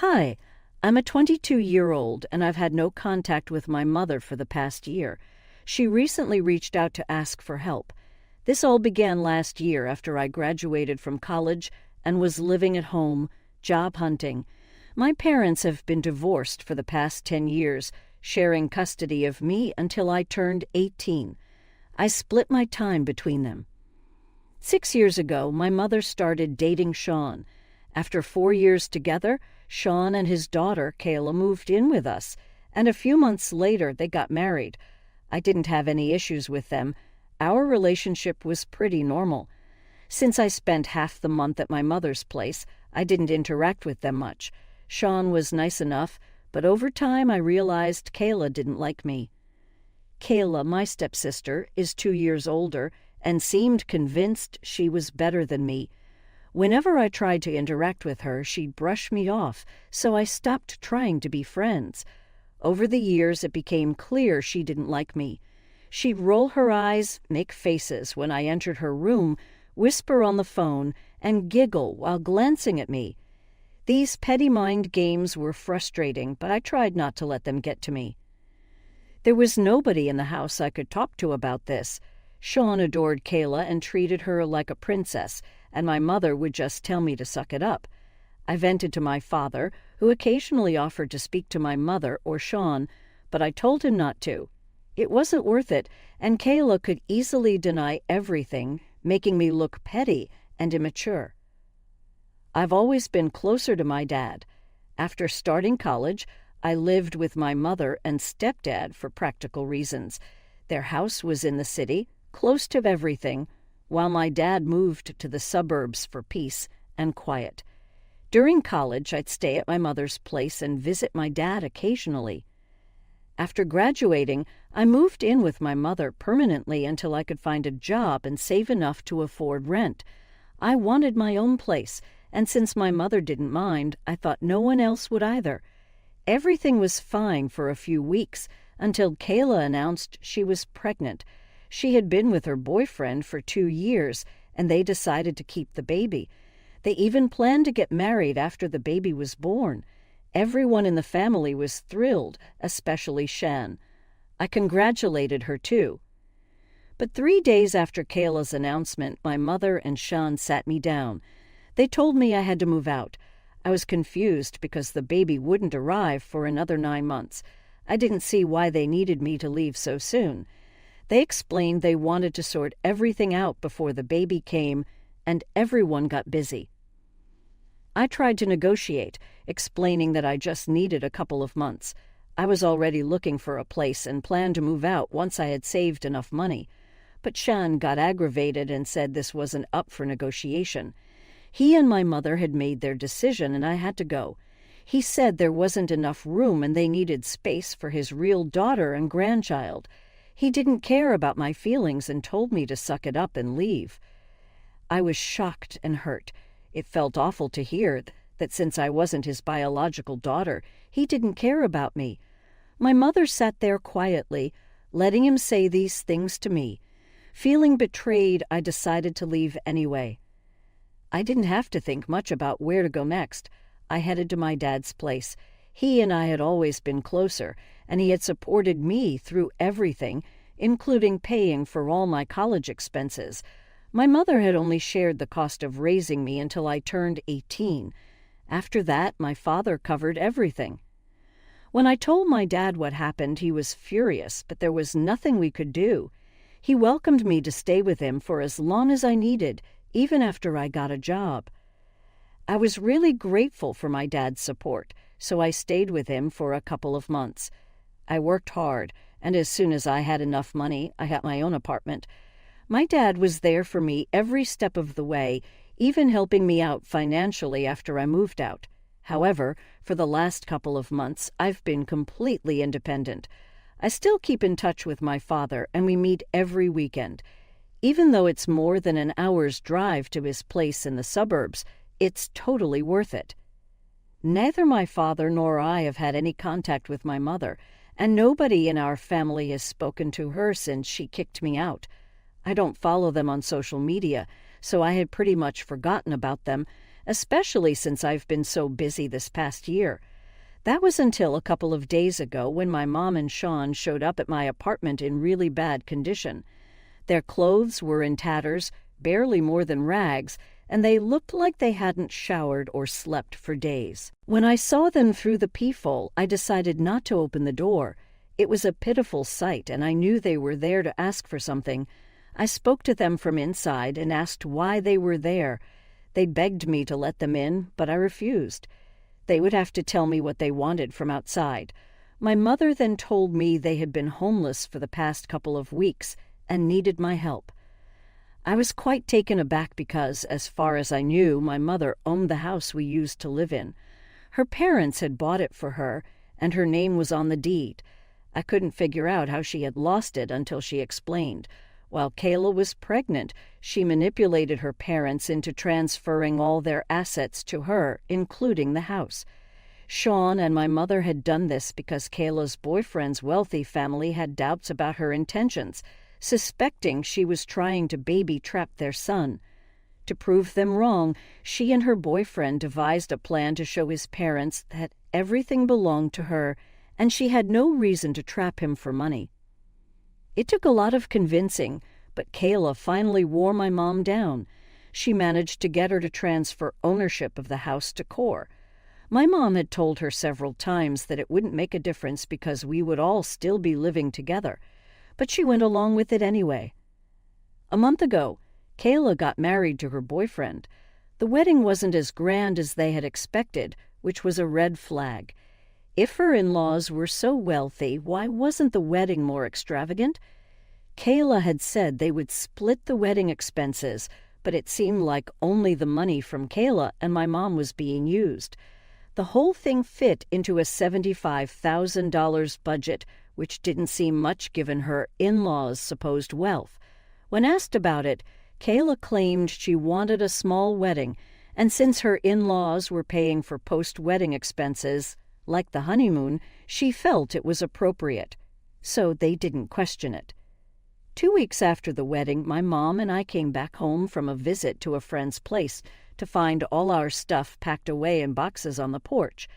Hi, I'm a 22-year-old and I've had no contact with my mother for the past year. She recently reached out to ask for help. This all began last year after I graduated from college and was living at home, job hunting. My parents have been divorced for the past 10 years, sharing custody of me until I turned 18. I split my time between them. 6 years ago, my mother started dating Sean. After 4 years together, Sean and his daughter, Kayla, moved in with us, and a few months later they got married. I didn't have any issues with them. Our relationship was pretty normal. Since I spent half the month at my mother's place, I didn't interact with them much. Sean was nice enough, but over time I realized Kayla didn't like me. Kayla, my stepsister, is 2 years older and seemed convinced she was better than me. Whenever I tried to interact with her, she'd brush me off, so I stopped trying to be friends. Over the years, it became clear she didn't like me. She'd roll her eyes, make faces when I entered her room, whisper on the phone, and giggle while glancing at me. These petty mind games were frustrating, but I tried not to let them get to me. There was nobody in the house I could talk to about this. Sean adored Kayla and treated her like a princess, and my mother would just tell me to suck it up. I vented to my father, who occasionally offered to speak to my mother or Sean, but I told him not to. It wasn't worth it, and Kayla could easily deny everything, making me look petty and immature. I've always been closer to my dad. After starting college, I lived with my mother and stepdad for practical reasons. Their house was in the city, close to everything, while my dad moved to the suburbs for peace and quiet. During college, I'd stay at my mother's place and visit my dad occasionally. After graduating, I moved in with my mother permanently until I could find a job and save enough to afford rent. I wanted my own place, and since my mother didn't mind, I thought no one else would either. Everything was fine for a few weeks until Kayla announced she was pregnant. She had been with her boyfriend for 2 years, and they decided to keep the baby. They even planned to get married after the baby was born. Everyone in the family was thrilled, especially Shan. I congratulated her too. But 3 days after Kayla's announcement, my mother and Shan sat me down. They told me I had to move out. I was confused because the baby wouldn't arrive for another 9 months. I didn't see why they needed me to leave so soon. They explained they wanted to sort everything out before the baby came, and everyone got busy. I tried to negotiate, explaining that I just needed a couple of months. I was already looking for a place and planned to move out once I had saved enough money. But Shan got aggravated and said this wasn't up for negotiation. He and my mother had made their decision and I had to go. He said there wasn't enough room and they needed space for his real daughter and grandchild. He didn't care about my feelings and told me to suck it up and leave. I was shocked and hurt. It felt awful to hear that since I wasn't his biological daughter, he didn't care about me. My mother sat there quietly, letting him say these things to me. Feeling betrayed, I decided to leave anyway. I didn't have to think much about where to go next. I headed to my dad's place. He and I had always been closer, and he had supported me through everything, including paying for all my college expenses. My mother had only shared the cost of raising me until I turned 18. After that, my father covered everything. When I told my dad what happened, he was furious, but there was nothing we could do. He welcomed me to stay with him for as long as I needed, even after I got a job. I was really grateful for my dad's support, so I stayed with him for a couple of months. I worked hard, and as soon as I had enough money, I got my own apartment. My dad was there for me every step of the way, even helping me out financially after I moved out. However, for the last couple of months, I've been completely independent. I still keep in touch with my father, and we meet every weekend. Even though it's more than an hour's drive to his place in the suburbs, it's totally worth it. Neither my father nor I have had any contact with my mother, and nobody in our family has spoken to her since she kicked me out. I don't follow them on social media, so I had pretty much forgotten about them, especially since I've been so busy this past year. That was until a couple of days ago when my mom and Sean showed up at my apartment in really bad condition. Their clothes were in tatters, barely more than rags, and they looked like they hadn't showered or slept for days. When I saw them through the peephole, I decided not to open the door. It was a pitiful sight, and I knew they were there to ask for something. I spoke to them from inside and asked why they were there. They begged me to let them in, but I refused. They would have to tell me what they wanted from outside. My mother then told me they had been homeless for the past couple of weeks and needed my help. I was quite taken aback because, as far as I knew, my mother owned the house we used to live in. Her parents had bought it for her, and her name was on the deed. I couldn't figure out how she had lost it until she explained. While Kayla was pregnant, she manipulated her parents into transferring all their assets to her, including the house. Sean and my mother had done this because Kayla's boyfriend's wealthy family had doubts about her intentions, suspecting she was trying to baby-trap their son. To prove them wrong, she and her boyfriend devised a plan to show his parents that everything belonged to her, and she had no reason to trap him for money. It took a lot of convincing, but Kayla finally wore my mom down. She managed to get her to transfer ownership of the house to Core. My mom had told her several times that it wouldn't make a difference because we would all still be living together, but she went along with it anyway. A month ago, Kayla got married to her boyfriend. The wedding wasn't as grand as they had expected, which was a red flag. If her in-laws were so wealthy, why wasn't the wedding more extravagant? Kayla had said they would split the wedding expenses, but it seemed like only the money from Kayla and my mom was being used. The whole thing fit into a $75,000 budget, which didn't seem much given her in-laws' supposed wealth. When asked about it, Kayla claimed she wanted a small wedding, and since her in-laws were paying for post-wedding expenses, like the honeymoon, she felt it was appropriate. So they didn't question it. 2 weeks after the wedding, my mom and I came back home from a visit to a friend's place to find all our stuff packed away in boxes on the porch.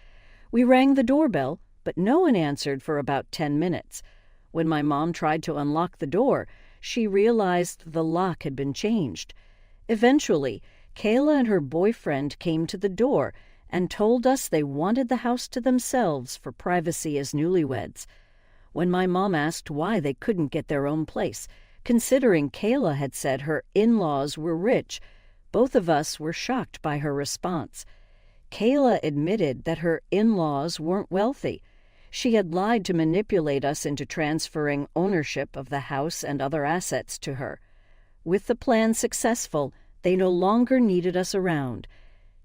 We rang the doorbell, but no one answered for about 10 minutes. When my mom tried to unlock the door, she realized the lock had been changed. Eventually, Kayla and her boyfriend came to the door and told us they wanted the house to themselves for privacy as newlyweds. When my mom asked why they couldn't get their own place, considering Kayla had said her in-laws were rich, both of us were shocked by her response. Kayla admitted that her in-laws weren't wealthy. She had lied to manipulate us into transferring ownership of the house and other assets to her. With the plan successful, they no longer needed us around.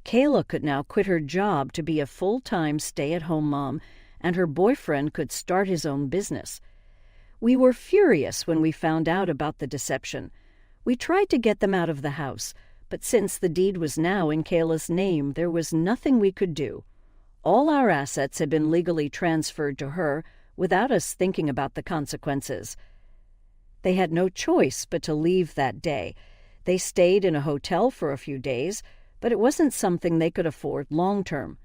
Kayla could now quit her job to be a full-time stay-at-home mom, and her boyfriend could start his own business. We were furious when we found out about the deception. We tried to get them out of the house, but since the deed was now in Kayla's name, there was nothing we could do. All our assets had been legally transferred to her without us thinking about the consequences. They had no choice but to leave that day. They stayed in a hotel for a few days, but it wasn't something they could afford long-term.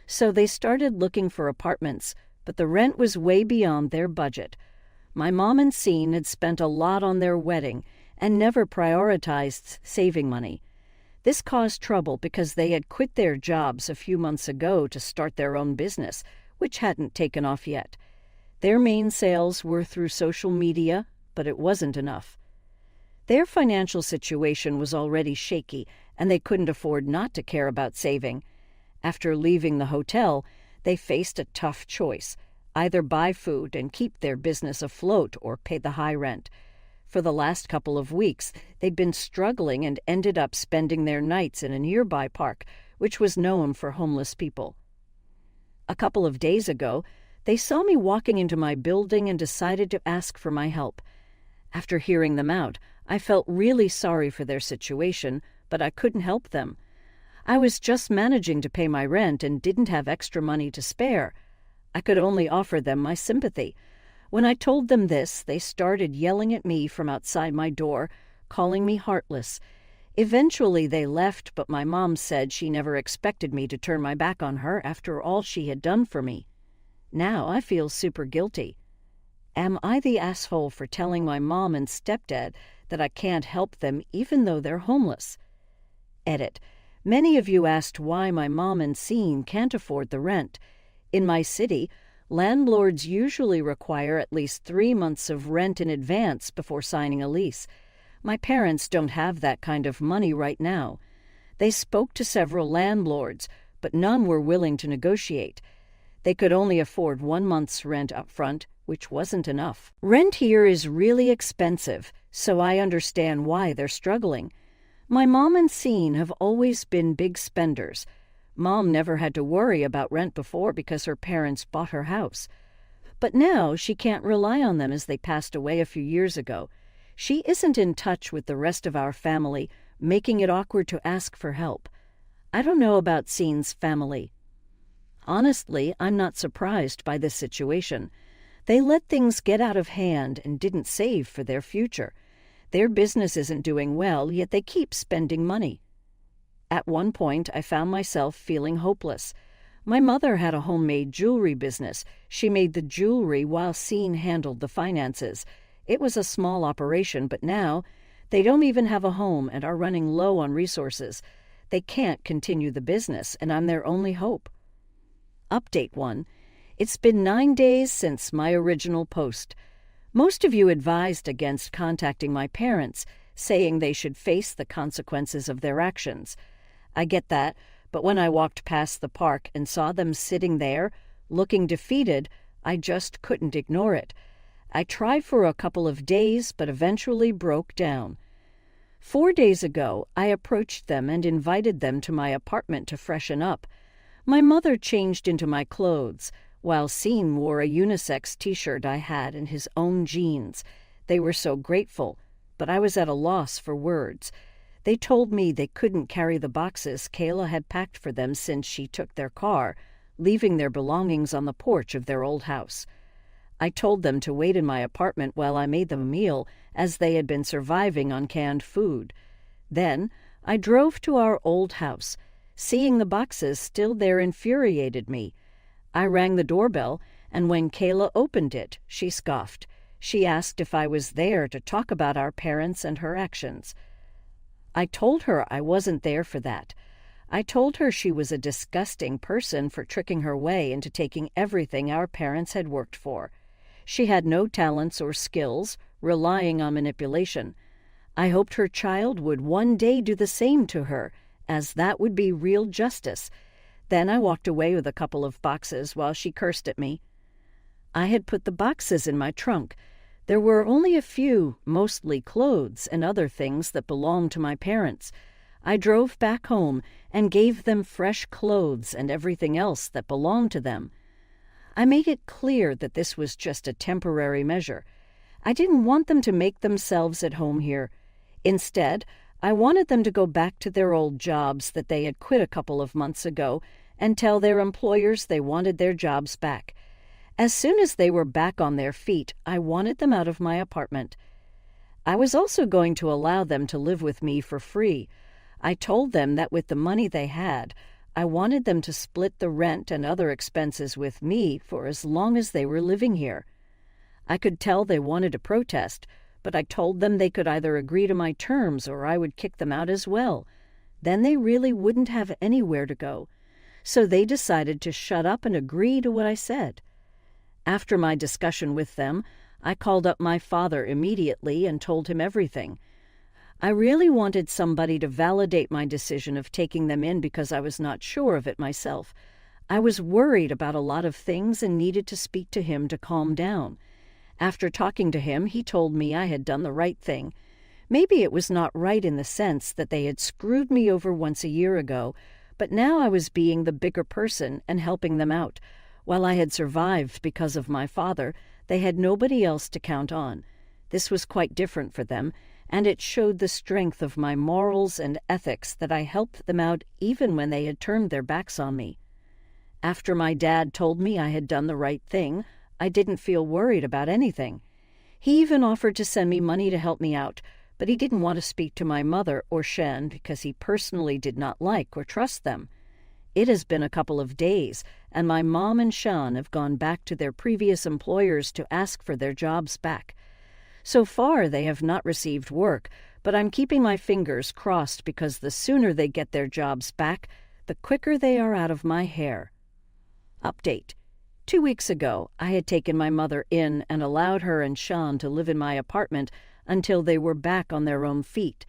So they started looking for apartments, but the rent was way beyond their budget. My mom and Scene had spent a lot on their wedding and never prioritized saving money. This caused trouble because they had quit their jobs a few months ago to start their own business, which hadn't taken off yet. Their main sales were through social media, but it wasn't enough. Their financial situation was already shaky, and they couldn't afford not to care about saving. After leaving the hotel, they faced a tough choice: either buy food and keep their business afloat or pay the high rent. For the last couple of weeks, they'd been struggling and ended up spending their nights in a nearby park, which was known for homeless people. A couple of days ago, they saw me walking into my building and decided to ask for my help. After hearing them out, I felt really sorry for their situation, but I couldn't help them. I was just managing to pay my rent and didn't have extra money to spare. I could only offer them my sympathy. When I told them this, they started yelling at me from outside my door, calling me heartless. Eventually they left, but my mom said she never expected me to turn my back on her after all she had done for me. Now I feel super guilty. Am I the asshole for telling my mom and stepdad that I can't help them even though they're homeless? Edit. Many of you asked why my mom and Scene can't afford the rent. In my city, landlords usually require at least 3 months of rent in advance before signing a lease. My parents don't have that kind of money right now. They spoke to several landlords, but none were willing to negotiate. They could only afford 1 month's rent up front, which wasn't enough. Rent here is really expensive, so I understand why they're struggling. My mom and Scene have always been big spenders. Mom never had to worry about rent before because her parents bought her house. But now she can't rely on them as they passed away a few years ago. She isn't in touch with the rest of our family, making it awkward to ask for help. I don't know about Scene's family. Honestly, I'm not surprised by this situation. They let things get out of hand and didn't save for their future. Their business isn't doing well, yet they keep spending money. At one point, I found myself feeling hopeless. My mother had a homemade jewelry business. She made the jewelry while Scene handled the finances. It was a small operation, but now they don't even have a home and are running low on resources. They can't continue the business, and I'm their only hope. Update 1. It's been 9 days since my original post. Most of you advised against contacting my parents, saying they should face the consequences of their actions. I get that, but when I walked past the park and saw them sitting there, looking defeated, I just couldn't ignore it. I tried for a couple of days, but eventually broke down. 4 days ago, I approached them and invited them to my apartment to freshen up. My mother changed into my clothes, while Scene wore a unisex t-shirt I had and his own jeans. They were so grateful, but I was at a loss for words. They told me they couldn't carry the boxes Kayla had packed for them since she took their car, leaving their belongings on the porch of their old house. I told them to wait in my apartment while I made them a meal, as they had been surviving on canned food. Then I drove to our old house. Seeing the boxes still there infuriated me. I rang the doorbell, and when Kayla opened it, she scoffed. She asked if I was there to talk about our parents and her actions. I told her I wasn't there for that. I told her she was a disgusting person for tricking her way into taking everything our parents had worked for. She had no talents or skills, relying on manipulation. I hoped her child would one day do the same to her, as that would be real justice. Then I walked away with a couple of boxes while she cursed at me. I had put the boxes in my trunk. There were only a few, mostly clothes and other things that belonged to my parents. I drove back home and gave them fresh clothes and everything else that belonged to them. I made it clear that this was just a temporary measure. I didn't want them to make themselves at home here. Instead, I wanted them to go back to their old jobs that they had quit a couple of months ago and tell their employers they wanted their jobs back. As soon as they were back on their feet, I wanted them out of my apartment. I was also going to allow them to live with me for free. I told them that with the money they had, I wanted them to split the rent and other expenses with me for as long as they were living here. I could tell they wanted to protest, but I told them they could either agree to my terms or I would kick them out as well. Then they really wouldn't have anywhere to go. So they decided to shut up and agree to what I said. After my discussion with them, I called up my father immediately and told him everything. I really wanted somebody to validate my decision of taking them in because I was not sure of it myself. I was worried about a lot of things and needed to speak to him to calm down. After talking to him, he told me I had done the right thing. Maybe it was not right in the sense that they had screwed me over once a year ago, but now I was being the bigger person and helping them out. While I had survived because of my father, they had nobody else to count on. This was quite different for them, and it showed the strength of my morals and ethics that I helped them out even when they had turned their backs on me. After my dad told me I had done the right thing, I didn't feel worried about anything. He even offered to send me money to help me out, but he didn't want to speak to my mother or Shen because he personally did not like or trust them. It has been a couple of days, and my mom and Shen have gone back to their previous employers to ask for their jobs back. So far, they have not received work, but I'm keeping my fingers crossed because the sooner they get their jobs back, the quicker they are out of my hair. Update. 2 weeks ago, I had taken my mother in and allowed her and Shen to live in my apartment until they were back on their own feet.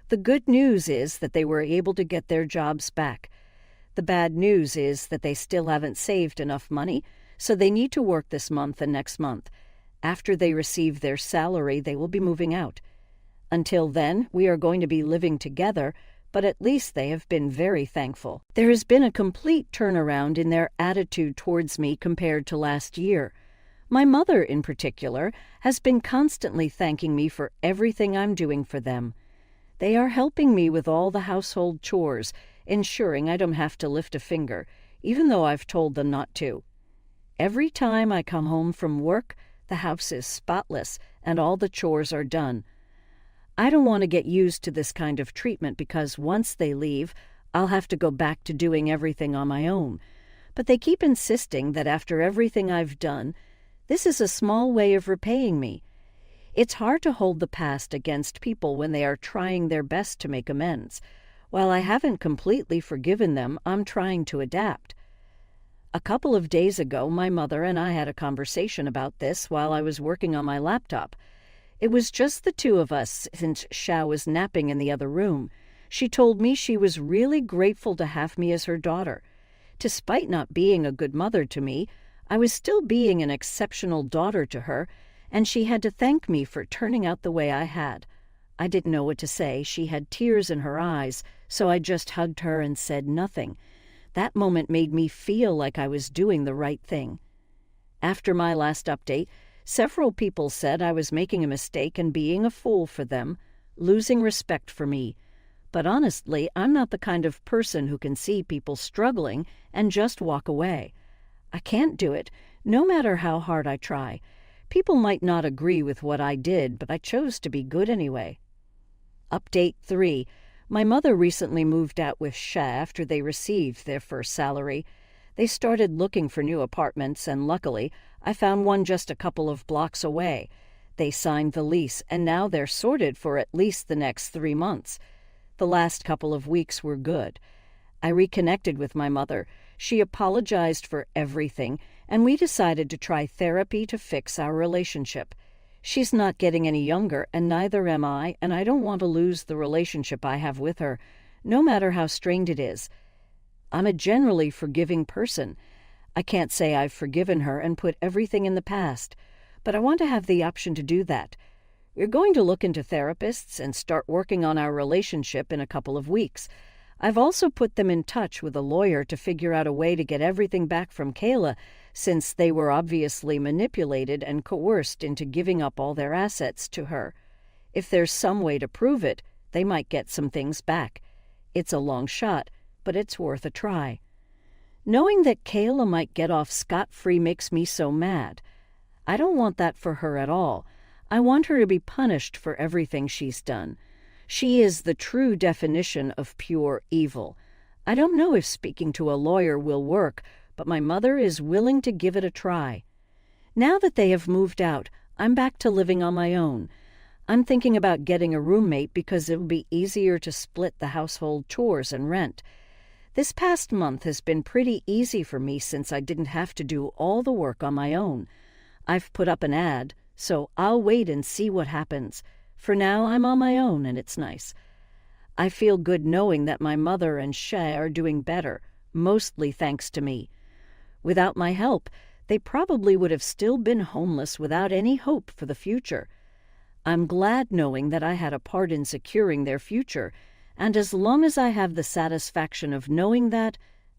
The good news is that they were able to get their jobs back. The bad news is that they still haven't saved enough money, so they need to work this month and next month. After they receive their salary, they will be moving out. Until then, we are going to be living together, but at least they have been very thankful. There has been a complete turnaround in their attitude towards me compared to last year. My mother, in particular, has been constantly thanking me for everything I'm doing for them. They are helping me with all the household chores, ensuring I don't have to lift a finger, even though I've told them not to. Every time I come home from work, the house is spotless and all the chores are done. I don't want to get used to this kind of treatment because once they leave, I'll have to go back to doing everything on my own. But they keep insisting that after everything I've done, this is a small way of repaying me. It's hard to hold the past against people when they are trying their best to make amends. While I haven't completely forgiven them, I'm trying to adapt. A couple of days ago, my mother and I had a conversation about this while I was working on my laptop. It was just the two of us since Xiao was napping in the other room. She told me she was really grateful to have me as her daughter. Despite not being a good mother to me, I was still being an exceptional daughter to her, and she had to thank me for turning out the way I had. I didn't know what to say. She had tears in her eyes, so I just hugged her and said nothing. That moment made me feel like I was doing the right thing. After my last update, several people said I was making a mistake and being a fool for them, losing respect for me. But honestly, I'm not the kind of person who can see people struggling and just walk away. I can't do it, no matter how hard I try. People might not agree with what I did, but I chose to be good anyway. Update 3. My mother recently moved out with Sha after they received their first salary. They started looking for new apartments, and luckily, I found one just a couple of blocks away. They signed the lease, and now they're sorted for at least the next 3 months. The last couple of weeks were good. I reconnected with my mother. She apologized for everything, and we decided to try therapy to fix our relationship. She's not getting any younger, and neither am I, and I don't want to lose the relationship I have with her, no matter how strained it is. I'm a generally forgiving person. I can't say I've forgiven her and put everything in the past, but I want to have the option to do that. We're going to look into therapists and start working on our relationship in a couple of weeks. I've also put them in touch with a lawyer to figure out a way to get everything back from Kayla, since they were obviously manipulated and coerced into giving up all their assets to her. If there's some way to prove it, they might get some things back. It's a long shot, but it's worth a try. Knowing that Kayla might get off scot-free makes me so mad. I don't want that for her at all. I want her to be punished for everything she's done. She is the true definition of pure evil. I don't know if speaking to a lawyer will work, but my mother is willing to give it a try. Now that they have moved out, I'm back to living on my own. I'm thinking about getting a roommate because it will be easier to split the household chores and rent. This past month has been pretty easy for me since I didn't have to do all the work on my own. I've put up an ad, so I'll wait and see what happens. For now, I'm on my own, and it's nice. I feel good knowing that my mother and Shay are doing better, mostly thanks to me. Without my help, they probably would have still been homeless without any hope for the future. I'm glad knowing that I had a part in securing their future, and as long as I have the satisfaction of knowing that,